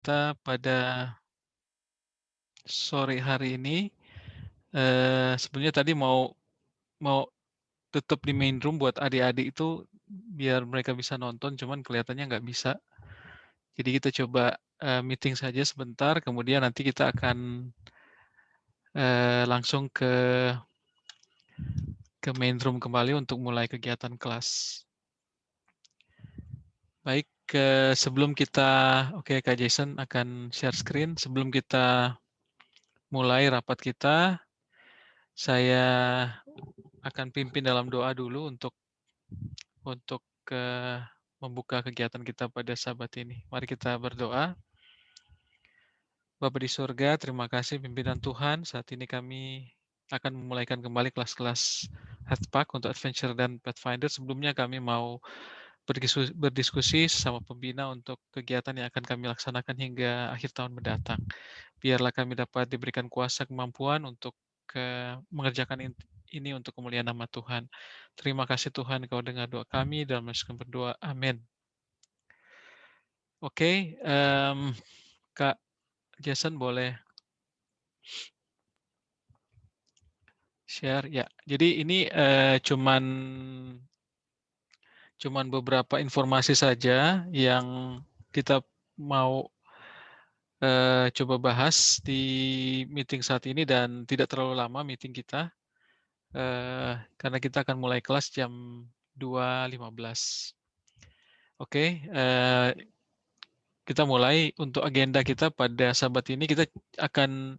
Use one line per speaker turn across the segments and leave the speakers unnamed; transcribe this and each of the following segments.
kita pada sore hari ini. Sebenarnya tadi mau mau tutup di main room buat adik-adik itu biar mereka bisa nonton, cuman kelihatannya nggak bisa. Jadi kita coba meeting saja sebentar, kemudian nanti kita akan langsung ke main room kembali untuk mulai kegiatan kelas. Baik, sebelum kita, oke Kak Jason akan share screen. Sebelum kita mulai rapat kita, saya akan pimpin dalam doa dulu untuk membuka kegiatan kita pada Sabat ini. Mari kita berdoa. Bapa di surga, terima kasih pimpinan Tuhan. Saat ini kami akan memulaikan kembali kelas-kelas Headpack untuk Adventure dan Pathfinder. Sebelumnya kami mau berdiskusi sama pembina untuk kegiatan yang akan kami laksanakan hingga akhir tahun mendatang. Biarlah kami dapat diberikan kuasa kemampuan untuk mengerjakan ini untuk kemuliaan nama Tuhan. Terima kasih Tuhan, Kau dengar doa kami dalam Yesus berdoa. Amin. Oke, Kak Jason boleh share ya. Jadi ini cuman beberapa informasi saja yang kita mau coba bahas di meeting saat ini dan tidak terlalu lama meeting kita karena kita akan mulai kelas jam 2.15. Oke, kita mulai untuk agenda kita pada Sabat ini. Kita akan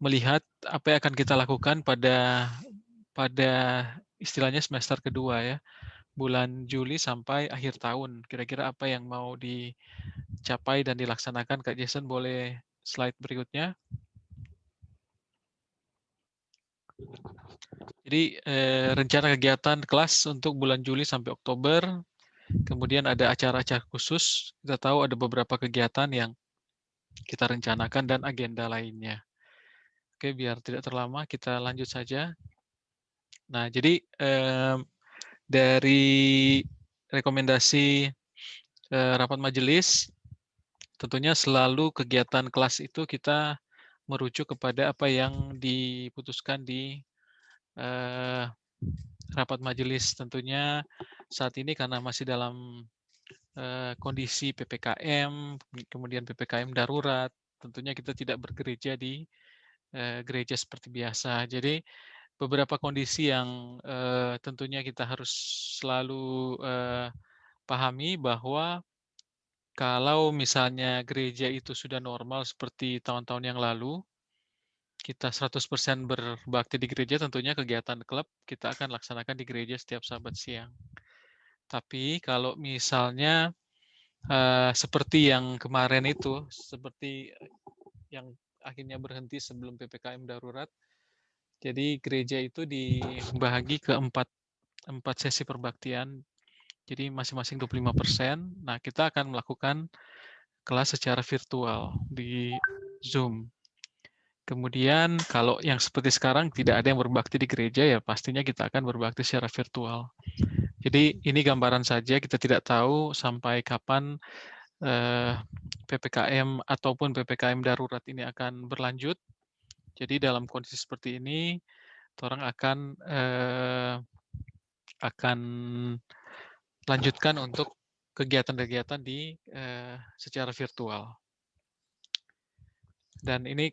melihat apa yang akan kita lakukan pada istilahnya semester kedua ya, bulan Juli sampai akhir tahun. Kira-kira apa yang mau dicapai dan dilaksanakan. Kak Jason boleh slide berikutnya. Jadi rencana kegiatan kelas untuk bulan Juli sampai Oktober, kemudian ada acara-acara khusus. Kita tahu ada beberapa kegiatan yang kita rencanakan dan agenda lainnya. Oke, biar tidak terlama, kita lanjut saja. Nah, jadi dari rekomendasi rapat majelis, tentunya selalu kegiatan kelas itu kita merujuk kepada apa yang diputuskan di rapat majelis. Tentunya saat ini karena masih dalam kondisi PPKM, kemudian PPKM darurat, tentunya kita tidak bergereja di gereja seperti biasa. Jadi beberapa kondisi yang tentunya kita harus selalu pahami bahwa kalau misalnya gereja itu sudah normal seperti tahun-tahun yang lalu, kita 100% berbakti di gereja, tentunya kegiatan klub kita akan laksanakan di gereja setiap Sabat siang. Tapi kalau misalnya seperti yang kemarin itu, seperti yang akhirnya berhenti sebelum PPKM darurat, jadi gereja itu dibagi ke empat sesi perbaktian, jadi masing-masing 25%. Nah, kita akan melakukan kelas secara virtual di Zoom. Kemudian kalau yang seperti sekarang tidak ada yang berbakti di gereja, ya pastinya kita akan berbakti secara virtual. Jadi ini gambaran saja, kita tidak tahu sampai kapan PPKM ataupun PPKM darurat ini akan berlanjut. Jadi dalam kondisi seperti ini, orang akan lanjutkan untuk kegiatan-kegiatan secara virtual. Dan ini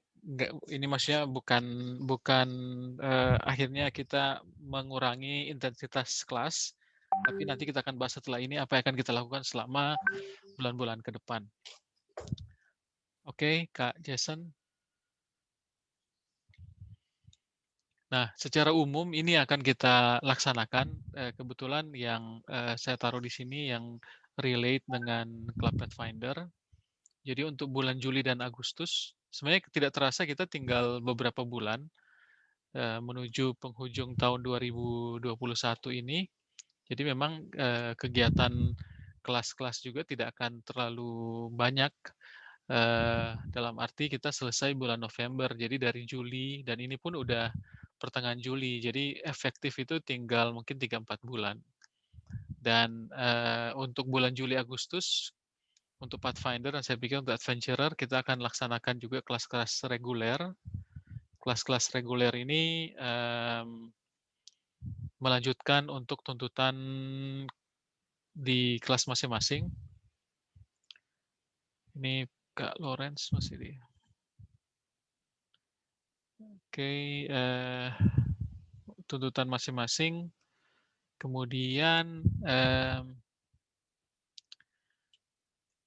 maksudnya bukan akhirnya kita mengurangi intensitas kelas, tapi nanti kita akan bahas setelah ini apa yang akan kita lakukan selama bulan-bulan ke depan. Oke, Kak Jason. Nah, secara umum ini akan kita laksanakan. Kebetulan yang saya taruh di sini yang relate dengan Club Pathfinder. Jadi untuk bulan Juli dan Agustus, sebenarnya tidak terasa kita tinggal beberapa bulan menuju penghujung tahun 2021 ini. Jadi memang kegiatan kelas-kelas juga tidak akan terlalu banyak, dalam arti kita selesai bulan November, jadi dari Juli, dan ini pun udah pertengahan Juli, jadi efektif itu tinggal mungkin 3-4 bulan. Dan untuk bulan Juli Agustus, untuk Pathfinder, dan saya pikir untuk Adventurer kita akan laksanakan juga kelas-kelas reguler. Kelas-kelas reguler ini melanjutkan untuk tuntutan di kelas masing-masing. Ini Kak Lawrence masih di. Oke, tuntutan masing-masing. Kemudian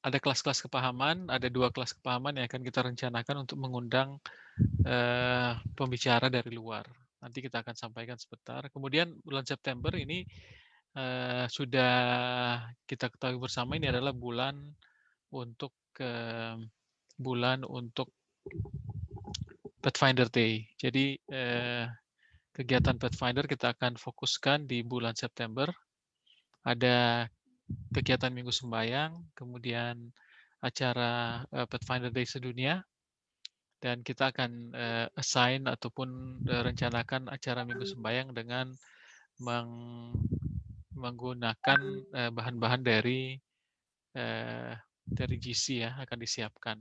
ada kelas-kelas kepahaman, ada 2 kelas kepahaman yang akan kita rencanakan untuk mengundang pembicara dari luar. Nanti kita akan sampaikan sebentar. Kemudian bulan September ini sudah kita ketahui bersama, ini adalah bulan untuk Pathfinder Day. Jadi kegiatan Pathfinder kita akan fokuskan di bulan September. Ada kegiatan Minggu Sembayang, kemudian acara Pathfinder Day sedunia, dan kita akan assign ataupun rencanakan acara Minggu Sembayang dengan menggunakan bahan-bahan dari GC ya, akan disiapkan.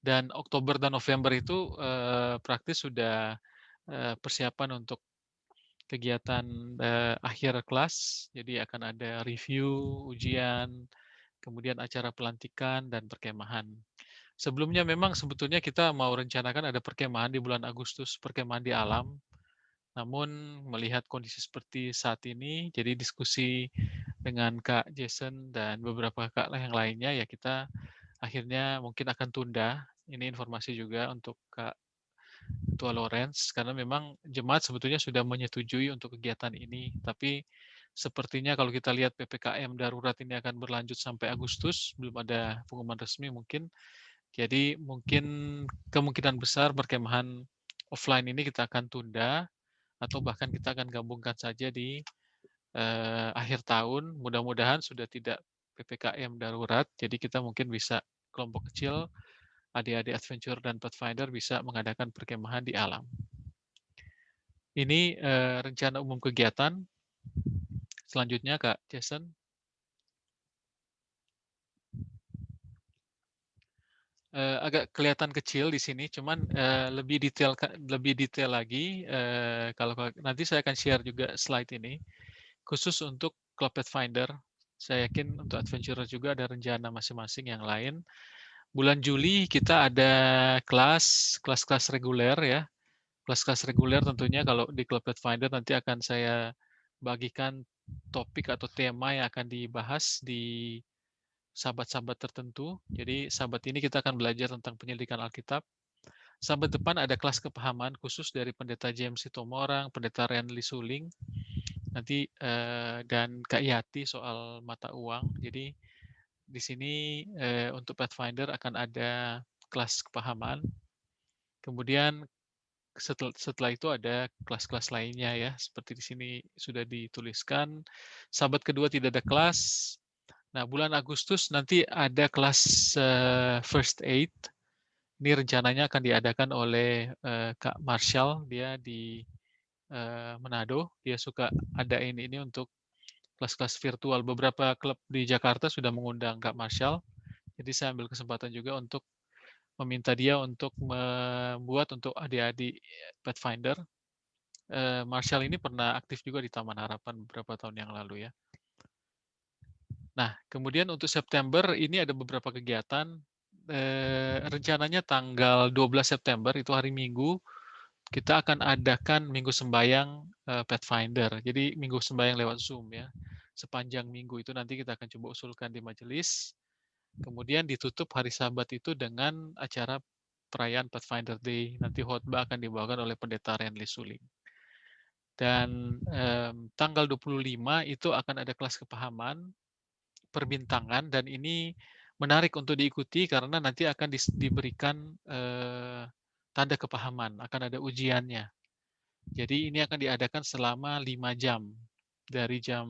Dan Oktober dan November itu praktis sudah persiapan untuk kegiatan akhir kelas, jadi akan ada review, ujian, kemudian acara pelantikan dan perkemahan. Sebelumnya memang sebetulnya kita mau rencanakan ada perkemahan di bulan Agustus, perkemahan di alam. Namun melihat kondisi seperti saat ini, jadi diskusi dengan Kak Jason dan beberapa Kak yang lainnya, ya kita akhirnya mungkin akan tunda. Ini informasi juga untuk Kak Ketua Lawrence, karena memang jemaat sebetulnya sudah menyetujui untuk kegiatan ini, tapi sepertinya kalau kita lihat PPKM darurat ini akan berlanjut sampai Agustus, belum ada pengumuman resmi mungkin. Jadi mungkin kemungkinan besar perkemahan offline ini kita akan tunda, atau bahkan kita akan gabungkan saja di akhir tahun. Mudah-mudahan sudah tidak PPKM darurat, jadi kita mungkin bisa kelompok kecil, adik-adik Adventure dan Pathfinder bisa mengadakan perkemahan di alam. Ini rencana umum kegiatan. Selanjutnya Kak Jason. Agak kelihatan kecil di sini, cuman lebih detail lagi. Kalau nanti saya akan share juga slide ini khusus untuk Club Pathfinder. Saya yakin untuk Adventurer juga ada rencana masing-masing yang lain. Bulan Juli kita ada kelas-kelas reguler ya. Kelas-kelas reguler tentunya kalau di Club Pathfinder nanti akan saya bagikan topik atau tema yang akan dibahas di sahabat-sahabat tertentu. Jadi sahabat ini kita akan belajar tentang penyelidikan Alkitab. Sahabat depan ada kelas kepahaman khusus dari Pendeta James Sitomorang, Pendeta Renly Suling, nanti dan Kak Yati soal mata uang. Jadi di sini untuk Pathfinder akan ada kelas kepahaman. Kemudian setelah itu ada kelas-kelas lainnya ya, seperti di sini sudah dituliskan. Sahabat kedua tidak ada kelas. Nah, bulan Agustus nanti ada kelas First Aid. Ini rencananya akan diadakan oleh Kak Marshall, dia di Manado. Dia suka adain ini untuk kelas-kelas virtual. Beberapa klub di Jakarta sudah mengundang Kak Marshall. Jadi saya ambil kesempatan juga untuk meminta dia untuk membuat untuk adik-adik Pathfinder. Marshall ini pernah aktif juga di Taman Harapan beberapa tahun yang lalu ya. Nah, kemudian untuk September ini ada beberapa kegiatan. Rencananya tanggal 12 September itu hari Minggu, kita akan adakan Minggu Sembayang Pathfinder. Jadi Minggu Sembayang lewat Zoom ya. Sepanjang minggu itu nanti kita akan coba usulkan di majelis. Kemudian ditutup hari Sabat itu dengan acara perayaan Pathfinder Day. Nanti khotbah akan dibawakan oleh Pendeta Renly Suling. Dan tanggal 25 itu akan ada kelas kepahaman, perbintangan, dan ini menarik untuk diikuti karena nanti akan diberikan tanda kepahaman, akan ada ujiannya. Jadi ini akan diadakan selama 5 jam, dari jam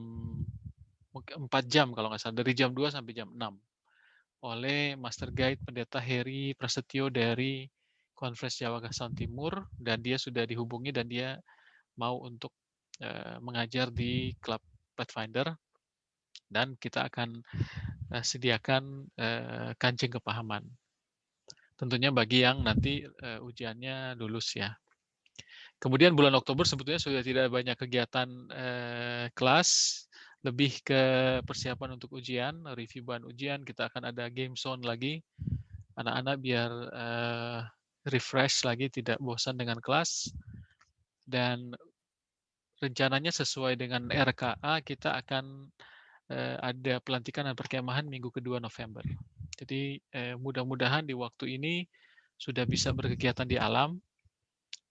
4 jam kalau nggak salah, dari jam 2 sampai jam 6, oleh Master Guide Pendeta Heri Prasetyo dari Konferensi Jawa Gasan Timur, dan dia sudah dihubungi dan dia mau untuk mengajar di Klub Pathfinder. dan kita akan sediakan kancing kepahaman. Tentunya bagi yang nanti ujiannya lulus ya. Kemudian bulan Oktober sebetulnya sudah tidak banyak kegiatan kelas, lebih ke persiapan untuk ujian, review bahan ujian, kita akan ada game zone lagi, anak-anak biar refresh lagi, tidak bosan dengan kelas, dan rencananya sesuai dengan RKA kita akan ada pelantikan dan perkemahan minggu kedua November. Jadi mudah-mudahan di waktu ini sudah bisa berkegiatan di alam.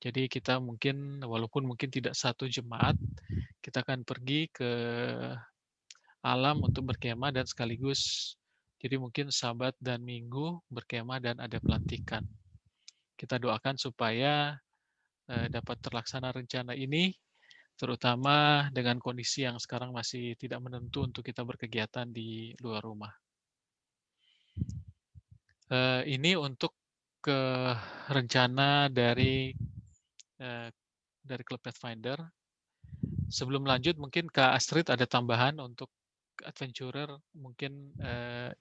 Jadi kita mungkin, walaupun mungkin tidak satu jemaat, kita akan pergi ke alam untuk berkemah dan sekaligus, jadi mungkin Sabat dan Minggu berkemah dan ada pelantikan. Kita doakan supaya dapat terlaksana rencana ini, terutama dengan kondisi yang sekarang masih tidak menentu untuk kita berkegiatan di luar rumah. Ini untuk rencana dari Klub Pathfinder. Sebelum lanjut, mungkin Kak Astrid ada tambahan untuk adventurer. Mungkin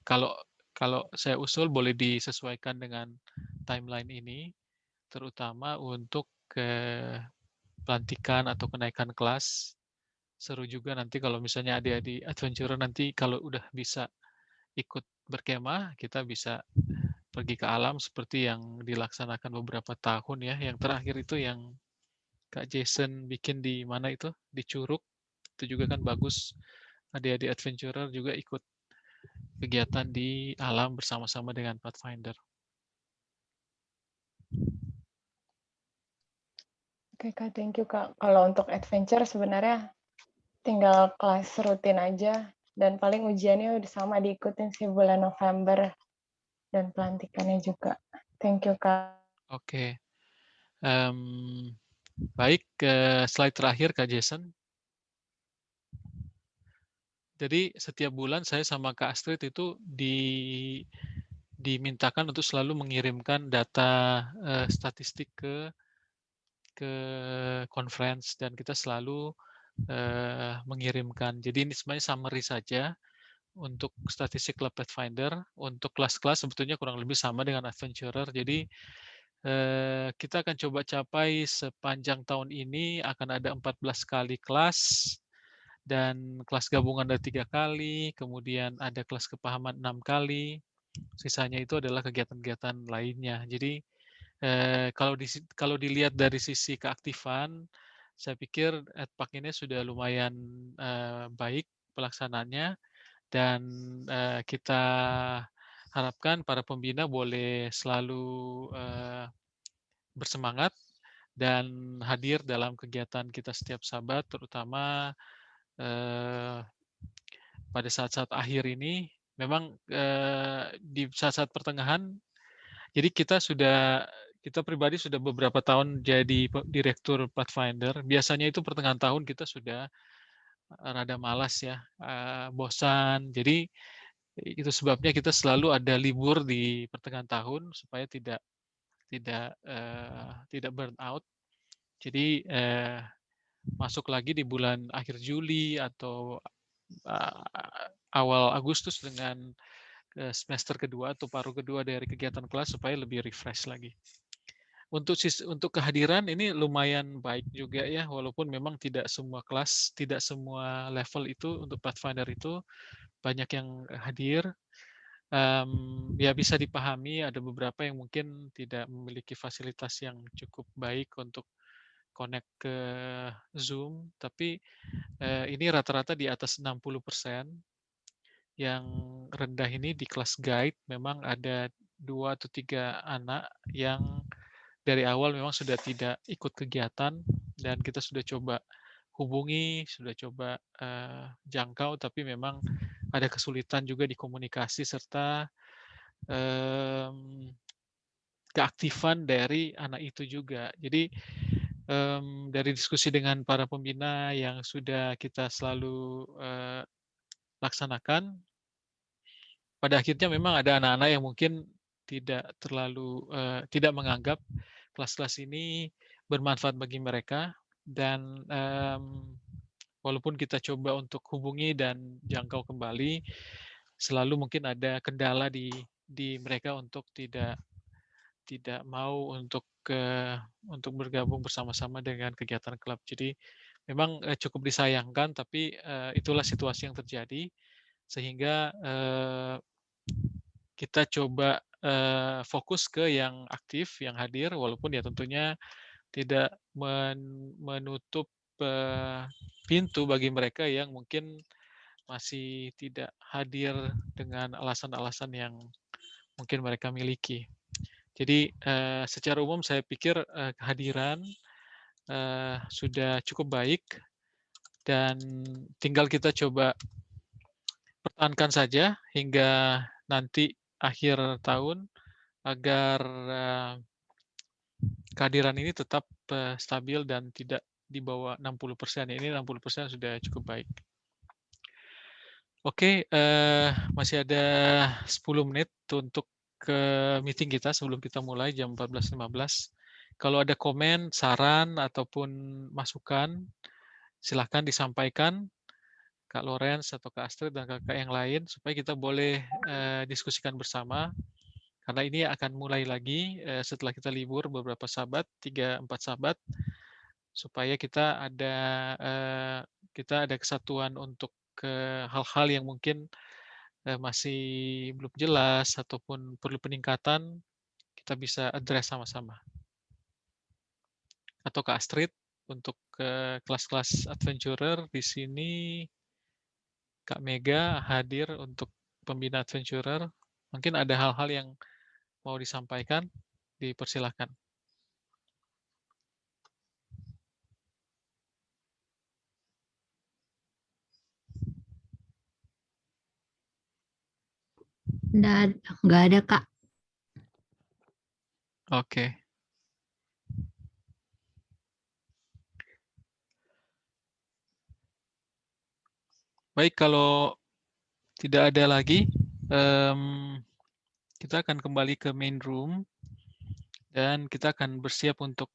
kalau saya usul boleh disesuaikan dengan timeline ini, terutama untuk pelantikan atau kenaikan kelas. Seru juga nanti kalau misalnya adik-adik adventurer nanti kalau udah bisa ikut berkemah, kita bisa pergi ke alam seperti yang dilaksanakan beberapa tahun ya. Yang terakhir itu yang Kak Jason bikin di mana itu? Di Curug. Itu juga kan bagus. Adik-adik adventurer juga ikut kegiatan di alam bersama-sama dengan Pathfinder.
Oke Kak, thank you Kak. Kalau untuk adventure sebenarnya tinggal kelas rutin aja, dan paling ujiannya udah sama diikutin sih bulan November, dan pelantikannya juga. Thank you Kak.
Oke. Baik, slide terakhir Kak Jason. Jadi setiap bulan saya sama Kak Astrid itu dimintakan untuk selalu mengirimkan data statistik ke conference, dan kita selalu mengirimkan. Jadi ini sebenarnya summary saja untuk statistik Club Pathfinder. Untuk kelas-kelas sebetulnya kurang lebih sama dengan adventurer. Jadi kita akan coba capai sepanjang tahun ini akan ada 14 kali kelas, dan kelas gabungan ada 3 kali, kemudian ada kelas kepahaman 6 kali, sisanya itu adalah kegiatan-kegiatan lainnya. Jadi kalau dilihat dari sisi keaktifan, saya pikir Edpak ini sudah lumayan baik pelaksanaannya, dan kita harapkan para pembina boleh selalu bersemangat dan hadir dalam kegiatan kita setiap Sabat, terutama pada saat-saat akhir ini. Memang di saat-saat pertengahan, jadi kita pribadi sudah beberapa tahun jadi direktur Pathfinder. Biasanya itu pertengahan tahun kita sudah rada malas ya, bosan. Jadi itu sebabnya kita selalu ada libur di pertengahan tahun supaya tidak burn out. Jadi masuk lagi di bulan akhir Juli atau awal Agustus dengan semester kedua atau paruh kedua dari kegiatan kelas supaya lebih refresh lagi. Untuk kehadiran ini lumayan baik juga ya, walaupun memang tidak semua kelas, tidak semua level itu untuk Pathfinder itu banyak yang hadir. Ya bisa dipahami ada beberapa yang mungkin tidak memiliki fasilitas yang cukup baik untuk connect ke Zoom, tapi ini rata-rata di atas 60%. Yang rendah ini di kelas guide memang ada 2 atau 3 anak yang dari awal memang sudah tidak ikut kegiatan, dan kita sudah coba hubungi, sudah coba jangkau, tapi memang ada kesulitan juga di komunikasi serta keaktifan dari anak itu juga. Jadi dari diskusi dengan para pembina yang sudah kita selalu laksanakan, pada akhirnya memang ada anak-anak yang mungkin tidak menganggap kelas-kelas ini bermanfaat bagi mereka, dan walaupun kita coba untuk hubungi dan jangkau kembali, selalu mungkin ada kendala di mereka untuk tidak mau untuk bergabung bersama-sama dengan kegiatan klub. Jadi memang cukup disayangkan, tapi itulah situasi yang terjadi, sehingga kita coba fokus ke yang aktif, yang hadir, walaupun ya tentunya tidak menutup pintu bagi mereka yang mungkin masih tidak hadir dengan alasan-alasan yang mungkin mereka miliki. Jadi secara umum saya pikir kehadiran sudah cukup baik, dan tinggal kita coba pertahankan saja hingga nanti akhir tahun agar kehadiran ini tetap stabil dan tidak di bawah 60%. Ini 60% sudah cukup baik. Oke, masih ada 10 menit untuk ke meeting kita sebelum kita mulai jam 14.15. Kalau ada komen, saran, ataupun masukan, silahkan disampaikan Kak Lorenz atau Kak Astrid dan kakak yang lain, supaya kita boleh diskusikan bersama. Karena ini akan mulai lagi setelah kita libur beberapa sahabat, 3-4 sahabat, supaya kita ada kesatuan untuk hal-hal yang mungkin masih belum jelas ataupun perlu peningkatan, kita bisa address sama-sama. Atau Kak Astrid, untuk kelas-kelas adventurer di sini Kak Mega hadir untuk pembina adventurer. Mungkin ada hal-hal yang mau disampaikan, dipersilahkan.
Nggak ada, Kak.
Oke. Baik, kalau tidak ada lagi, kita akan kembali ke main room dan kita akan bersiap untuk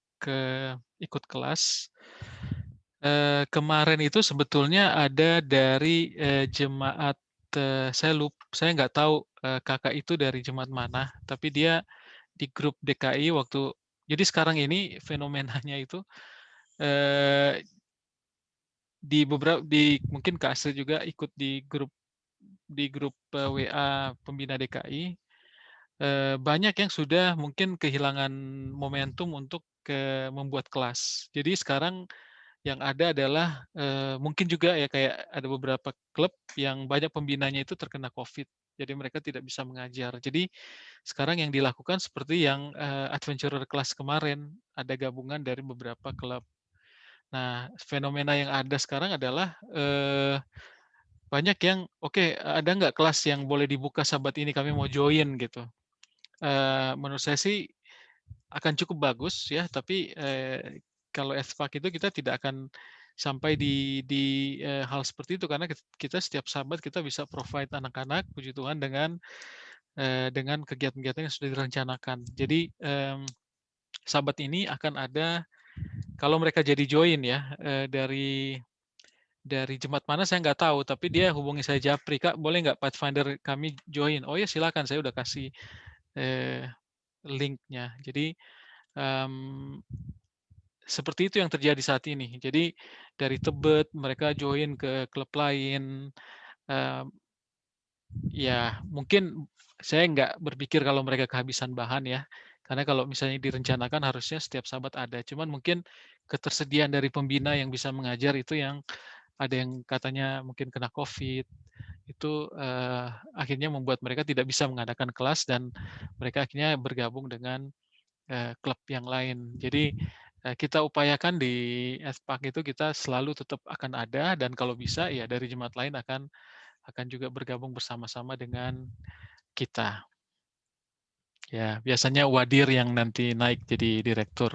ikut kelas. Kemarin itu sebetulnya ada dari jemaat, saya nggak tahu kakak itu dari jemaat mana, tapi dia di grup DKI waktu. Jadi sekarang ini fenomenanya itu mungkin Kak Astrid juga ikut di grup WA pembina DKI. Banyak yang sudah mungkin kehilangan momentum untuk membuat kelas. Jadi sekarang yang ada adalah mungkin juga ya kayak ada beberapa klub yang banyak pembinanya itu terkena COVID. Jadi mereka tidak bisa mengajar. Jadi sekarang yang dilakukan seperti yang adventurer kelas kemarin, ada gabungan dari beberapa klub. Nah, fenomena yang ada sekarang adalah banyak yang ada nggak kelas yang boleh dibuka sahabat ini, kami mau join gitu. Menurut saya sih akan cukup bagus ya, tapi kalau FPAK itu kita tidak akan sampai di hal seperti itu, karena kita setiap sahabat kita bisa provide anak-anak, puji Tuhan, dengan kegiatan-kegiatan yang sudah direncanakan. Jadi sahabat ini akan ada, kalau mereka jadi join ya, dari jemaat mana saya nggak tahu, tapi dia hubungi saya Japri, Kak boleh nggak Pathfinder kami join? Oh ya silakan, saya udah kasih linknya. Jadi seperti itu yang terjadi saat ini. Jadi dari Tebet mereka join ke klub lain. Ya mungkin saya nggak berpikir kalau mereka kehabisan bahan ya. Karena kalau misalnya direncanakan harusnya setiap sahabat ada. Cuman mungkin ketersediaan dari pembina yang bisa mengajar itu yang ada yang katanya mungkin kena COVID. Itu akhirnya membuat mereka tidak bisa mengadakan kelas dan mereka akhirnya bergabung dengan klub yang lain. Jadi kita upayakan di FPAK itu kita selalu tetap akan ada, dan kalau bisa ya dari jemaat lain akan juga bergabung bersama-sama dengan kita. Ya, biasanya Wadir yang nanti naik jadi direktur.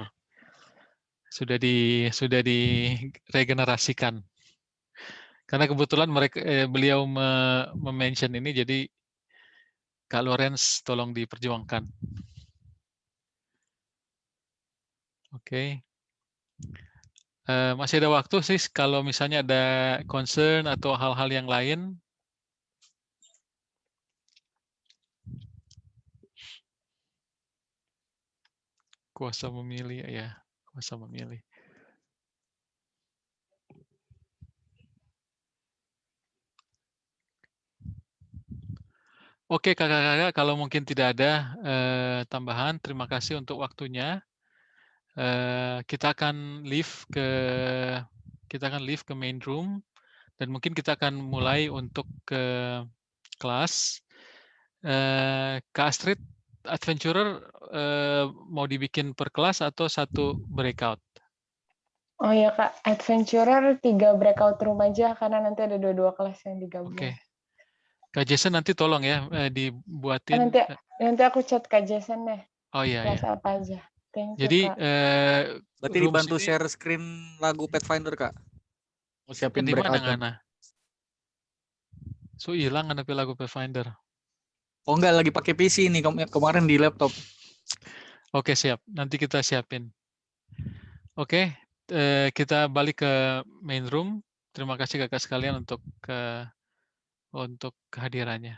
Sudah diregenerasikan. Karena kebetulan beliau mention ini, jadi Kak Lorenz tolong diperjuangkan. Oke. Masih ada waktu sih kalau misalnya ada concern atau hal-hal yang lain. Kuasa memilih, ya, kuasa memilih. Oke, kakak-kakak, kalau mungkin tidak ada tambahan, terima kasih untuk waktunya. Kita akan leave ke main room, dan mungkin kita akan mulai untuk ke kelas. Kak Astrid, Adventurer mau dibikin per kelas atau satu breakout?
Oh ya Kak, Adventurer 3 breakout room aja karena nanti ada 2 kelas yang digabung.
Oke. Kak Jason nanti tolong ya dibuatin.
Nanti aku chat Kak Jason deh.
Oh iya
Kelas
ya.
apa aja. Thank you
Jadi
Kak.
Berarti dibantu share screen lagu Pathfinder, Kak. Mau siapin
di mana
breakout.
Ngana? So hilang ada lagu Pathfinder.
Oh enggak, lagi pakai PC nih, kemarin di laptop.
Oke, siap. Nanti kita siapin. Oke, kita balik ke main room. Terima kasih kakak sekalian untuk kehadirannya.